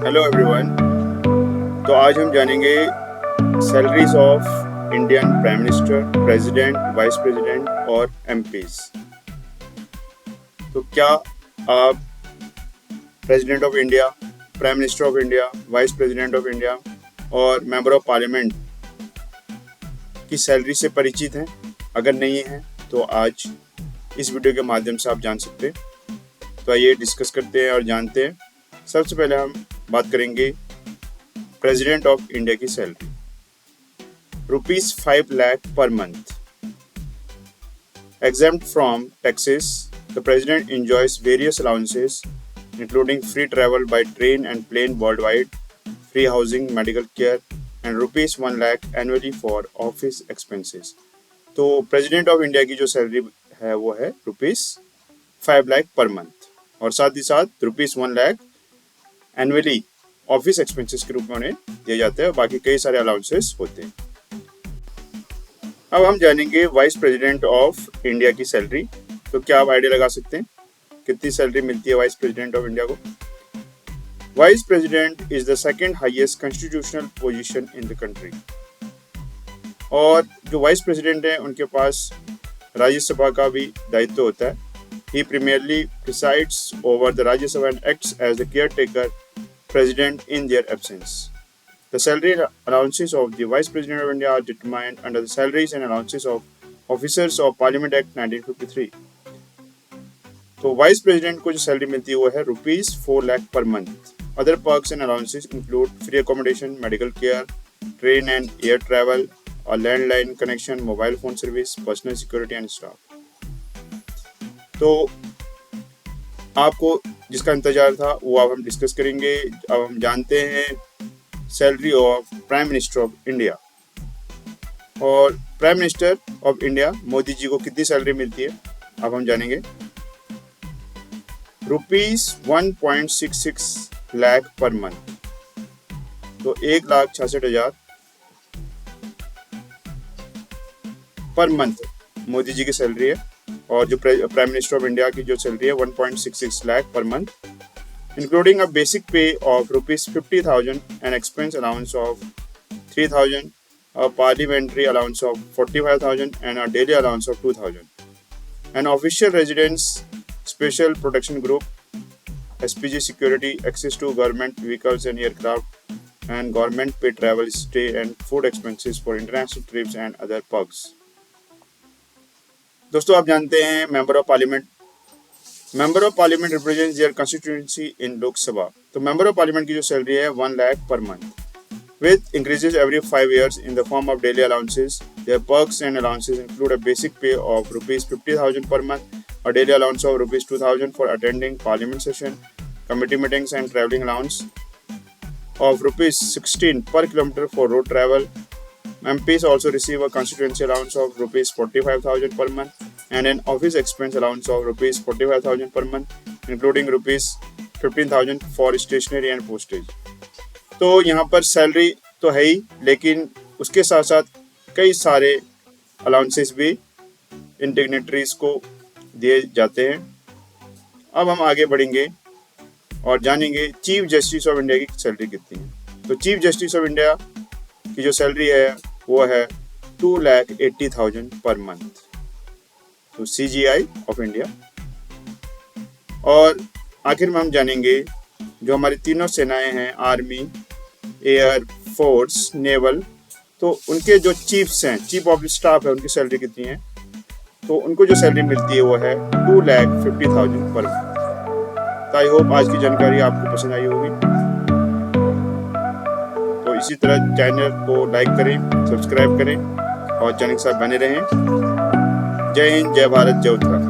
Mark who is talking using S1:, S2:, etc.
S1: Hello everyone. तो आज हम जानेंगे salaries of Indian prime minister, president, vice president और एमपीज। तो क्या आप president of India, prime minister of India, vice president of India और मेंबर ऑफ पार्लियामेंट की सैलरी से परिचित हैं? अगर नहीं हैं तो आज इस वीडियो के माध्यम से आप जान सकते हैं। तो आइए डिस्कस करते हैं और जानते हैं। सबसे पहले हम बात करेंगे प्रेसिडेंट ऑफ इंडिया की salary. ₹5 lakh per month. Exempt from taxes, the president enjoys various allowances, including free travel by train and plane worldwide, free housing, medical care, and ₹1 lakh annually for office expenses. तो president of India की जो salary है वो है ₹5 lakh per month, और साथ ही साथ ₹1 lakh annually office expenses के रूप में उन्हें दिए जाते हैं, और बाकी कई सारे अलाउंसेस होते हैं। अब हम जानेंगे वाइस प्रेसिडेंट ऑफ इंडिया की सैलरी। तो क्या आप आइडिया लगा सकते हैं कितनी सैलरी मिलती है वाइस प्रेसिडेंट ऑफ इंडिया को? Vice president is the second highest constitutional position in the country. और जो वाइस प्रेसिडेंट हैं उनके पास राज्यसभा का भी दायित्व होता है। ही primarily presides over the Rajya Sabha and acts as the caretaker president in their absence. The salary allowances of the Vice President of India are determined under the Salaries and Allowances of Officers of Parliament Act 1953. तो vice president को जो salary मिलती है वो है ₹4 लाख पर month. Other perks and allowances include free accommodation, medical care, train and air travel और landline connection, mobile phone service, personal security and staff. तो आपको जिसका इंतजार था वो अब हम डिस्कस करेंगे। अब हम जानते हैं salary of prime minister of India. और prime minister of India Modi ji को कितनी सैलरी मिलती है अब हम जानेंगे। ₹1.66 लाख पर मंथ। तो 1,66,000 पर मंथ मोदी जी की सैलरी है। और जो प्राइम मिनिस्टर ऑफ इंडिया की जो सैलरी है 1.66 लाख पर month, including a basic pay of ₹50,000, an expense allowance of 3,000, a parliamentary allowance of 45,000 and a daily allowance of 2,000, an official residence, special protection group, SPG security, access to government vehicles and aircraft, and government pay travel, stay and food expenses for international trips and other perks. दोस्तों आप जानते हैं member of parliament represents their constituency in Lok Sabha. तो member of parliament की जो salary है 1 लाख पर month with increases every 5 years in the form of daily allowances. Their perks and allowances include a basic pay of ₹50,000 per month, a daily allowance of ₹2,000 for attending parliament session, committee meetings and travelling allowance of ₹16 per kilometer for road travel. MPs also receive a constituency allowance of ₹45,000 per month and an office expense allowance of ₹45,000 per month, including ₹15,000 for stationery and postage. तो यहाँ पर salary तो है ही, लेकिन उसके साथ साथ कई सारे अलाउंसेस भी इन डिग्नेटरीज को दिए जाते हैं। अब हम आगे बढ़ेंगे और जानेंगे चीफ जस्टिस ऑफ इंडिया की सैलरी कितनी है। तो चीफ जस्टिस ऑफ इंडिया की जो सैलरी है वो है 2,80,000 पर मंथ। तो CGI ऑफ इंडिया। और आखिर में हम जानेंगे जो हमारी तीनों सेनाएं हैं, आर्मी, एयर फोर्स, नेवल, तो उनके जो चीफ्स हैं, चीफ ऑफ स्टाफ है, उनकी सैलरी कितनी है। तो उनको जो सैलरी मिलती है वो है 2,50,000 पर मंथ। तो आई होप आज की जानकारी आपको पसंद आई होगी। तो इसी तरह चैनल को लाइक करें, सब्सक्राइब करें और चैनल के साथ बने रहें। जय हिंद, जय भारत, जय उत्तराखंड।